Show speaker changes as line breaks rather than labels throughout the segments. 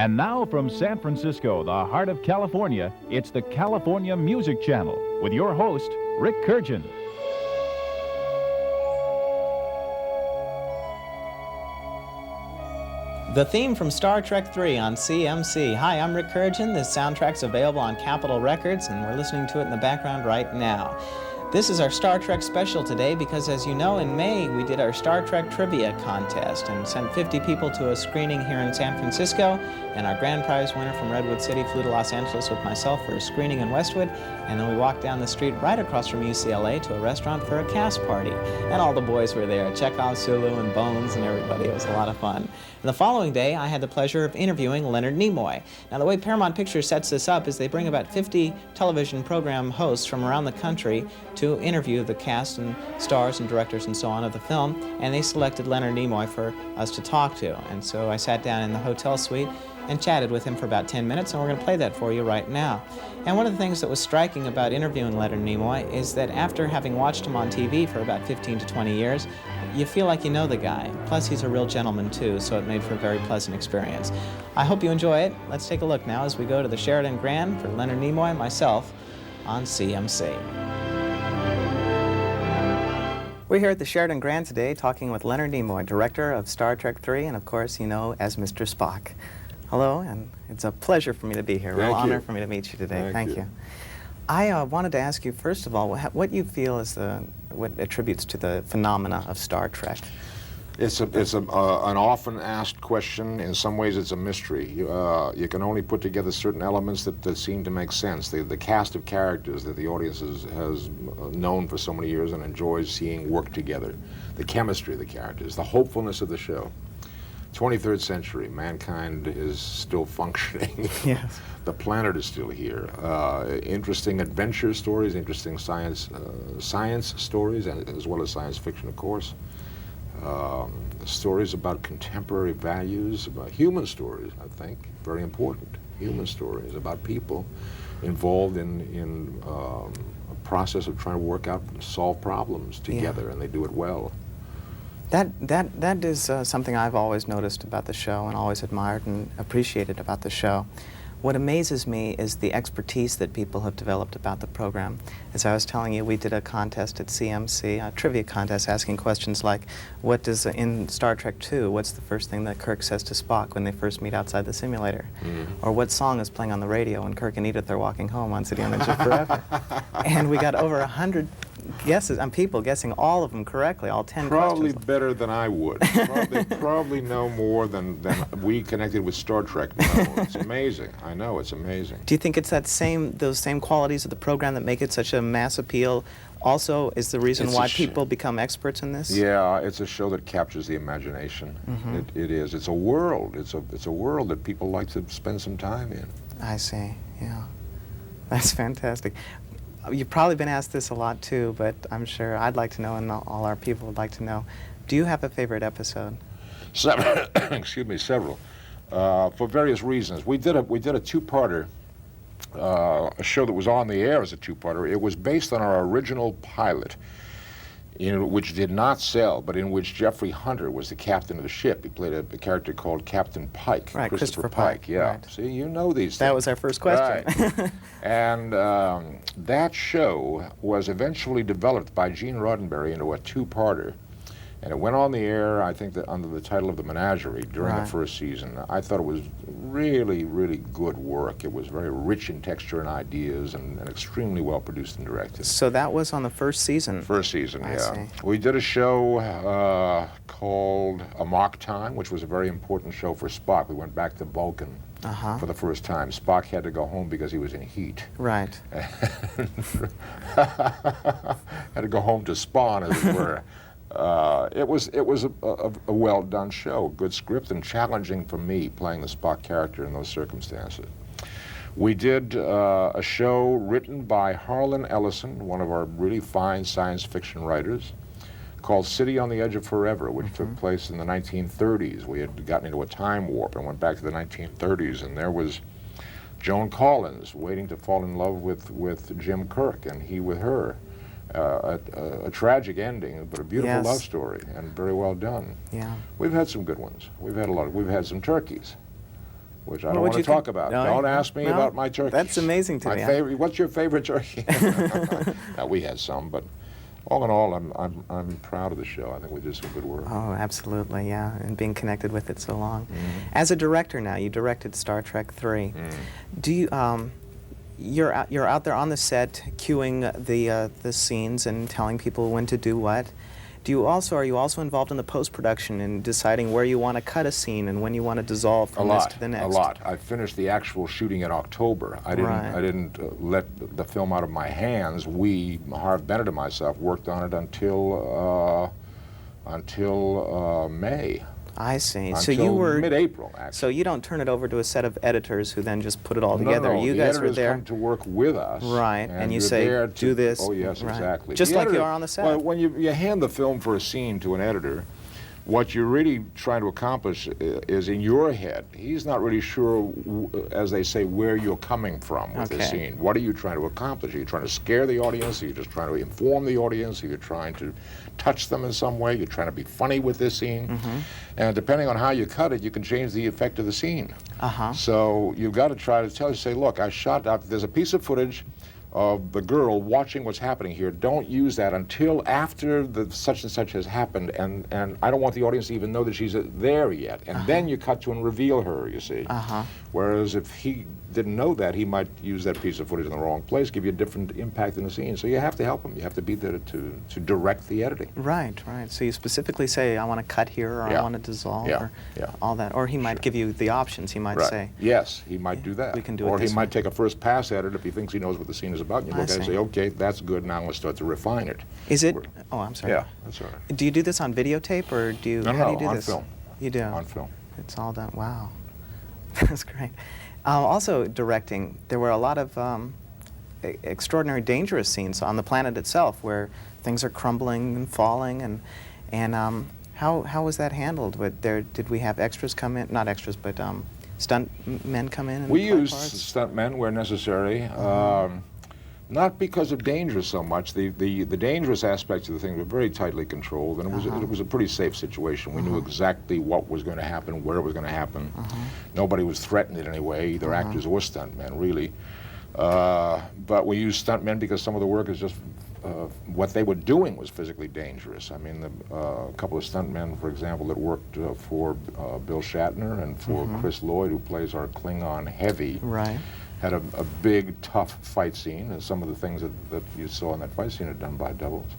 And now from San Francisco, the heart of California, it's the California Music Channel with your host, Rick Kurjan.
The theme from Star Trek III on CMC. Hi, I'm Rick Kurjan. This soundtrack's available on Capitol Records, and we're listening to it in the background right now. This is our Star Trek special today because, as you know, in May we did our Star Trek Trivia Contest and sent 50 people to a screening here in San Francisco, and our grand prize winner from Redwood City flew to Los Angeles with myself for a screening in Westwood, and then we walked down the street right across from UCLA to a restaurant for a cast party. And all the boys were there, Chekhov, Sulu, and Bones, and everybody. It was a lot of fun. And the following day, I had the pleasure of interviewing Leonard Nimoy. Now, the way Paramount Pictures sets this up is they bring about 50 television program hosts from around the country to interview the cast and stars and directors and so on of the film, and they selected Leonard Nimoy for us to talk to. And so I sat down in the hotel suite and chatted with him for about 10 minutes, and we're going to play that for you right now. And one of the things that was striking about interviewing Leonard Nimoy is that after having watched him on TV for about 15 to 20 years, you feel like you know the guy. Plus, he's a real gentleman, too, so it made for a very pleasant experience. I hope you enjoy it. Let's take a look now as we go to the Sheraton Grand for Leonard Nimoy and myself on CMC. We're here at the Sheraton Grand today talking with Leonard Nimoy, director of Star Trek III, and of course, you know, as Mr. Spock. Hello, and it's a pleasure for me to be here. Real honor for me to meet you today. Thank you. I wanted to ask you, first of all, what you feel is what attributes to the phenomena of Star Trek.
It's an often asked question. In some ways, it's a mystery. You can only put together certain elements that seem to make sense. The cast of characters that the audience has known for so many years and enjoys seeing work together. The chemistry of the characters, the hopefulness of the show. 23rd century, mankind is still functioning.
Yes.
The planet is still here. Interesting adventure stories, interesting science stories, and as well as science fiction, of course. Stories about contemporary values, about human stories, I think, very important. Human stories about people involved in a process of trying to work out and solve problems together, and they do it well.
That is something I've always noticed about the show and always admired and appreciated about the show. What amazes me is the expertise that people have developed about the program. As I was telling you, we did a contest at CMC, a trivia contest, asking questions like, what does, in Star Trek II, what's the first thing that Kirk says to Spock when they first meet outside the simulator? Or what song is playing on the radio when Kirk and Edith are walking home on City on the Edge of Forever? And we got over 100 guesses, and people guessing all of them correctly, all 10
Probably
questions.
better than I would. They probably know more than we connected with Star Trek know. It's amazing. I know, it's amazing.
Do you think it's those same qualities of the program that make it such a mass appeal also is the reason why people become experts in this?
Yeah, it's a show that captures the imagination. It is. It's a world. It's a world that people like to spend some time in.
I see, yeah. That's fantastic. You've probably been asked this a lot too, but I'm sure I'd like to know, and all our people would like to know. Do you have a favorite episode?
Several. Excuse me, several. For various reasons. We did a two-parter, a show that was on the air as a two-parter. It was based on our original pilot, which did not sell, but in which Jeffrey Hunter was the captain of the ship. He played a character called Captain Pike.
Right, Christopher Pike.
Yeah.
Right.
See, you know these things.
That was our first question.
Right. And that show was eventually developed by Gene Roddenberry into a two-parter. And it went on the air, I think, under the title of The Menagerie during the first season. I thought it was really, really good work. It was very rich in texture and ideas and extremely well produced and directed.
So that was on the first season?
First season,
I
yeah.
see.
We did a show called Amok Time, which was a very important show for Spock. We went back to Vulcan for the first time. Spock had to go home because he was in heat.
Right.
Had to go home to spawn, as it were. It was a well-done show, good script, and challenging for me, playing the Spock character in those circumstances. We did a show written by Harlan Ellison, one of our really fine science fiction writers, called City on the Edge of Forever, which took place in the 1930s. We had gotten into a time warp and went back to the 1930s, and there was Joan Collins waiting to fall in love with Jim Kirk, and he with her. A tragic ending, but a beautiful love story, and very well done.
Yeah.
We've had some good ones. We've had some turkeys. which I don't want to talk about.
No,
don't ask me about my turkeys.
That's amazing to
my
me.
Favorite, what's your favorite turkey? Now, we had some, but all in all, I'm proud of the show. I think we did some good work.
Oh, absolutely, yeah, and being connected with it so long. As a director now, you directed Star Trek 3. Do you, you're out there on the set cueing the scenes and telling people when to do what. Are you also involved in the post-production and deciding where you want to cut a scene and when you want to dissolve from this to the next?
A lot. I finished the actual shooting in October. I didn't let the film out of my hands. Harv Bennett and myself, worked on it until May.
I see.
Until
so you were
mid-April, actually.
So you don't turn it over to a set of editors who then just put it all together.
No,
you
the
guys
editors
were there
come to work with us.
Right, and you say, do this.
Oh, yes,
right.
exactly.
Just
the
like
editor,
you are on the set.
Well, when you hand the film for a scene to an editor, what you're really trying to accomplish is in your head. He's not really sure, as they say, where you're coming from with the scene. What are you trying to accomplish? Are you trying to scare the audience? Are you just trying to inform the audience? Are you trying to touch them in some way? You're trying to be funny with this scene. And depending on how you cut it, you can change the effect of the scene. So you've got to try to say, look, there's a piece of footage of the girl watching what's happening here. Don't use that until after the such and such has happened, and I don't want the audience to even know that she's there yet. And then you cut to and reveal her, you see. Whereas if he didn't know that, he might use that piece of footage in the wrong place, give you a different impact in the scene. So you have to help him. You have to be there to direct the editing.
Right, right. So you specifically say, I want to cut here, or I want to dissolve, or all that. Or he might give you the options. He might say.
Yes, he might do that.
We can do it
or
this
he might take a first pass at it if he thinks he knows what the scene is about. And you look at it and say, okay, that's good. Now let's start to refine it.
Is it? Oh, I'm sorry.
Yeah, that's all right.
Do you do this on videotape, or do you?
No,
how do you do
on
this?
film.
You do.
On film.
It's all done. Wow, that's great. Also directing, there were a lot of extraordinary dangerous scenes on the planet itself where things are crumbling and falling, and how was that handled? Did we have extras come in? Not extras, but stunt men come in and
we
play
used
parts?
stunt men where necessary. Not because of danger so much. The dangerous aspects of the thing were very tightly controlled, and it was a pretty safe situation. We knew exactly what was going to happen, where it was going to happen. Nobody was threatened in any way, either actors or stuntmen, really. But we used stuntmen because some of the work is just what they were doing was physically dangerous. I mean, a couple of stuntmen, for example, that worked for Bill Shatner and for Chris Lloyd, who plays our Klingon Heavy.
Right.
Had a big, tough fight scene, and some of the things that you saw in that fight scene are done by doubles.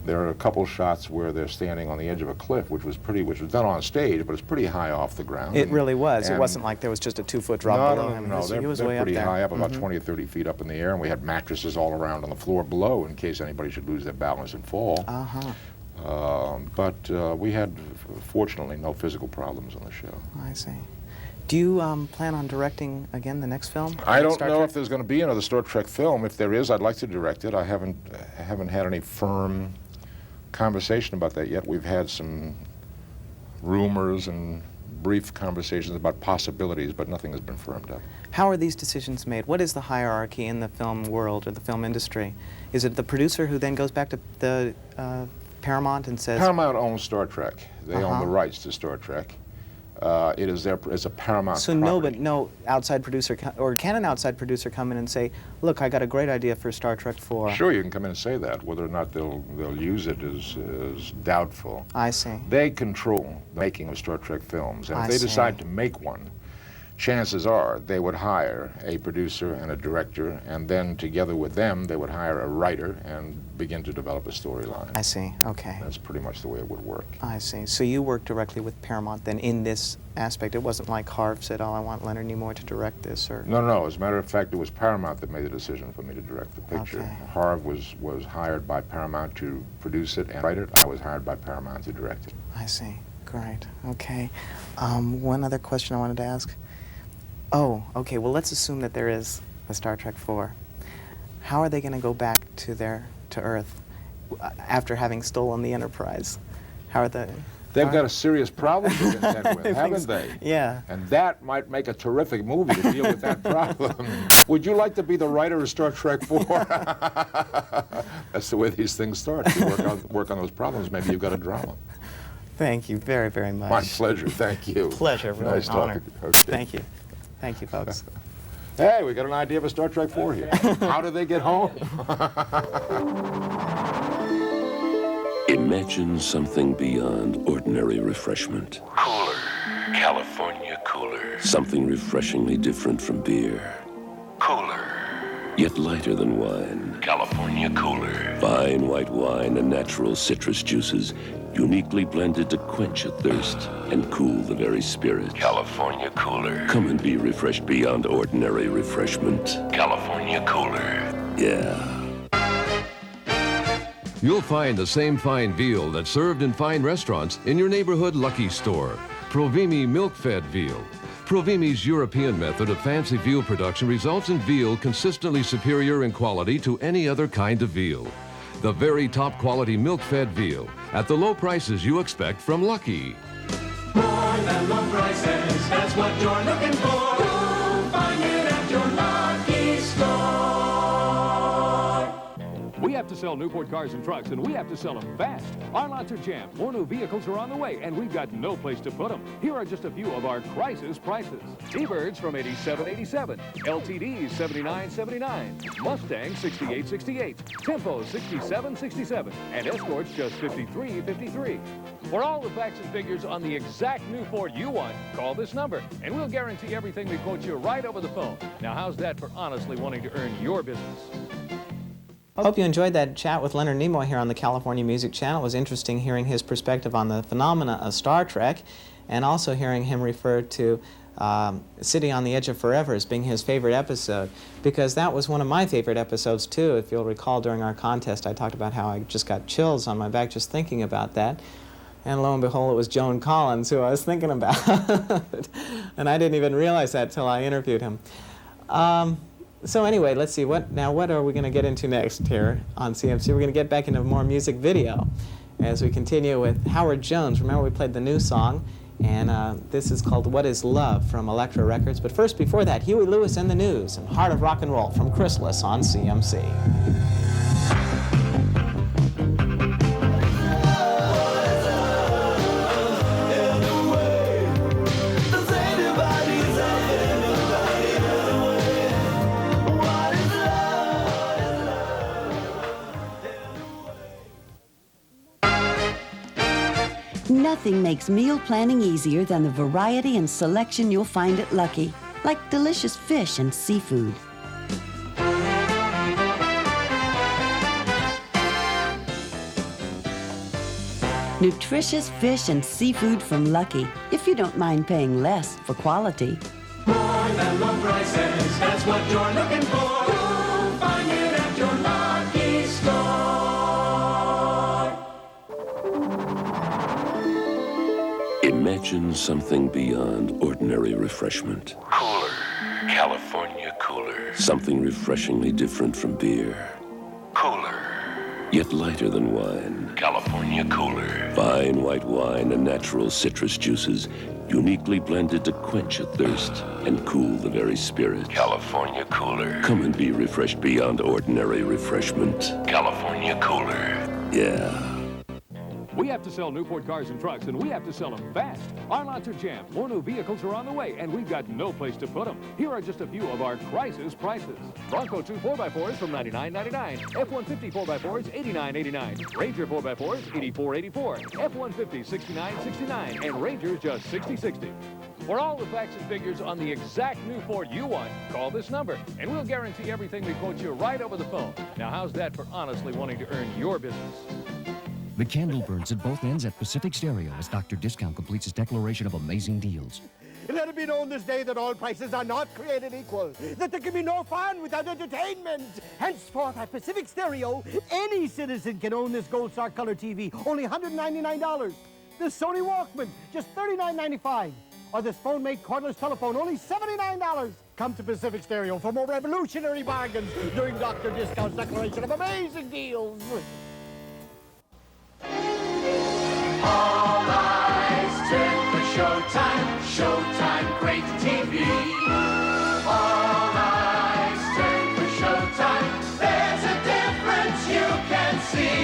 There are a couple shots where they're standing on the edge of a cliff, which was done on stage, but it's pretty high off the ground.
It really was. It wasn't like there was just a 2-foot drop below him.
No,
He was
they're
way
pretty
up there.
high up, about 20 or 30 feet up in the air, and we had mattresses all around on the floor below in case anybody should lose their balance and fall. But we had, fortunately, no physical problems on the show.
I see. Do you plan on directing again the next film?
I don't know if there's going to be another Star Trek film. If there is, I'd like to direct it. I haven't had any firm conversation about that yet. We've had some rumors and brief conversations about possibilities, but nothing has been firmed up.
How are these decisions made? What is the hierarchy in the film world or the film industry? Is it the producer who then goes back to the Paramount and says...
Paramount owns Star Trek. They own the rights to Star Trek. It's a Paramount
So
property.
no outside producer, or can an outside producer come in and say, look, I got a great idea for Star Trek 4.
Sure, you can come in and say that. Whether or not they'll use it is doubtful.
I see.
They control the making of Star Trek films, and if
I
they
see.
decide to make one, chances are they would hire a producer and a director, and then together with them, they would hire a writer and begin to develop a storyline.
I see, okay.
That's pretty much the way it would work.
I see. So you worked directly with Paramount then in this aspect. It wasn't like Harv said, oh, I want Leonard Nimoy to direct this, or...
No. As a matter of fact, it was Paramount that made the decision for me to direct the picture.
Okay.
Harv was hired by Paramount to produce it and write it. I was hired by Paramount to direct it.
I see. Great. Okay. One other question I wanted to ask. Oh, okay. Well, let's assume that there is a Star Trek 4. How are they going to go back to Earth after having stolen the Enterprise? How are they?
They've got a serious problem to contend with, haven't they?
Yeah.
And that might make a terrific movie to deal with that problem. Would you like to be the writer of Star Trek 4? That's the way these things start. You work on those problems, maybe you've got a drama.
Thank you very, very much.
My pleasure. Thank you.
Pleasure. Really
Nice
honor.
talking. Okay.
Thank you. Thank you, folks.
Hey, we got an idea of a Star Trek 4 here. How do they get home?
Imagine something beyond ordinary refreshment. Cooler. California Cooler. Something refreshingly different from beer. Cooler. Yet lighter than wine. California Cooler. Fine white wine and natural citrus juices uniquely blended to quench a thirst and cool the very spirit. California Cooler. Come and be refreshed beyond ordinary refreshment. California Cooler. Yeah.
You'll find the same fine veal that's served in fine restaurants in your neighborhood Lucky store. Provimi milk-fed veal. Provimi's European method of fancy veal production results in veal consistently superior in quality to any other kind of veal. The very top quality milk-fed veal at the low prices you expect from Lucky.
More than low prices, that's what you're looking for. You'll find it at your Lucky Store.
We have to sell Newport cars and trucks, and we have to sell them fast. Our lots are jammed. More new vehicles are on the way, and we've got no place to put them. Here are just a few of our crisis prices. T-Birds from $87.87. LTDs $79.79. Mustang $68.68. Tempo $67.67. And Escorts just $53.53. For all the facts and figures on the exact new Ford you want, call this number, and we'll guarantee everything we quote you right over the phone. Now, how's that for honestly wanting to earn your business?
I hope you enjoyed that chat with Leonard Nimoy here on the California Music Channel. It was interesting hearing his perspective on the phenomena of Star Trek, and also hearing him refer to City on the Edge of Forever as being his favorite episode, because that was one of my favorite episodes too. If you'll recall, during our contest I talked about how I just got chills on my back just thinking about that. And lo and behold, it was Joan Collins who I was thinking about. And I didn't even realize that till I interviewed him. So anyway, let's see, what are we going to get into next here on CMC? We're going to get back into more music video as we continue with Howard Jones. Remember, we played the new song, and this is called What Is Love from Elektra Records. But first, before that, Huey Lewis and the News and Heart of Rock and Roll from Chrysalis on CMC.
Nothing makes meal planning easier than the variety and selection you'll find at Lucky, like delicious fish and seafood. Nutritious fish and seafood from Lucky, if you don't mind paying less for quality.
More than low prices, that's what you're looking for. You'll find it at your Lucky Store.
Imagine something beyond ordinary refreshment. Cooler. California Cooler. Something refreshingly different from beer. Cooler. Yet lighter than wine. California Cooler. Fine white wine and natural citrus juices uniquely blended to quench a thirst and cool the very spirit. California Cooler. Come and be refreshed beyond ordinary refreshment. California Cooler. Yeah.
We have to sell Newport cars and trucks, and we have to sell them fast. Our lots are jammed. More new vehicles are on the way, and we've got no place to put them. Here are just a few of our crisis prices. Bronco 2 4x4s from $99.99. F-150 4x4s $89.89. Ranger 4x4s $84.84. F-150 $69.69. And Rangers just $60.60. For all the facts and figures on the exact new Ford you want, call this number, and we'll guarantee everything we quote you right over the phone. Now, how's that for honestly wanting to earn your business?
The candle burns at both ends at Pacific Stereo as Dr. Discount completes his declaration of amazing deals.
Let it be known this day that all prices are not created equal, that there can be no fun without entertainment. Henceforth at Pacific Stereo, any citizen can own this Gold Star Color TV, only $199. This Sony Walkman, just $39.95. Or this phone-made cordless telephone, only $79. Come to Pacific Stereo for more revolutionary bargains during Dr. Discount's declaration of amazing deals.
All eyes turn for Showtime, Showtime, great TV. All eyes turn for Showtime, there's a difference you can see.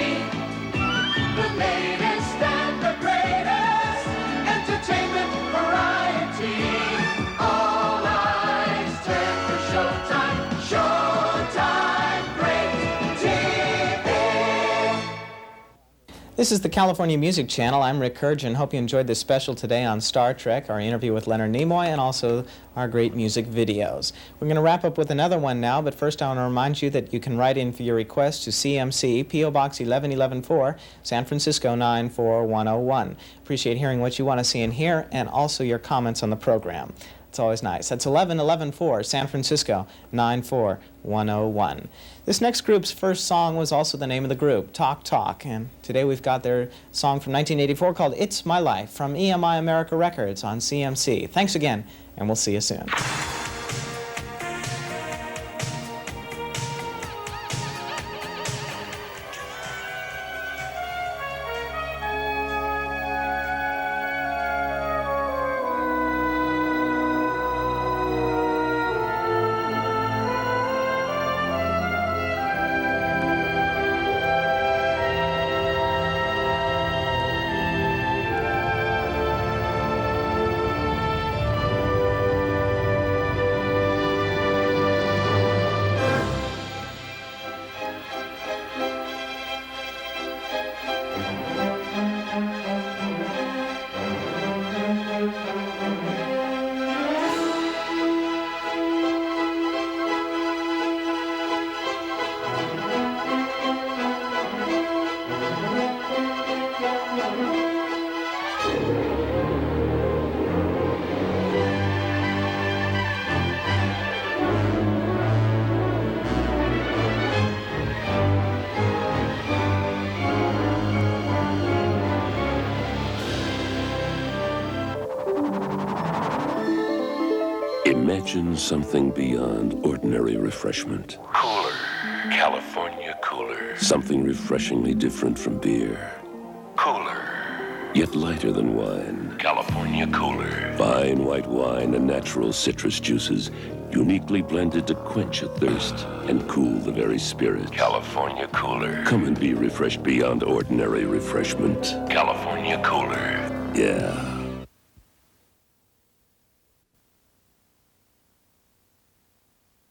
The latest and the greatest entertainment variety. All eyes
This is the California Music Channel. I'm Rick Kurjan. Hope you enjoyed this special today on Star Trek, our interview with Leonard Nimoy, and also our great music videos. We're going to wrap up with another one now, but first I want to remind you that you can write in for your request to CMC, P.O. Box 11114, San Francisco 94101. Appreciate hearing what you want to see and hear, and also your comments on the program. It's always nice. That's 11114, San Francisco 94101. This next group's first song was also the name of the group, Talk Talk, and today we've got their song from 1984 called It's My Life from EMI America Records on CMC. Thanks again, and we'll see you soon.
Imagine something beyond ordinary refreshment. Cooler. California cooler. Something refreshingly different from beer. Cooler. Yet lighter than wine. California cooler. Fine white wine and natural citrus juices uniquely blended to quench a thirst and cool the very spirit. California cooler. Come and be refreshed beyond ordinary refreshment. California cooler. Yeah.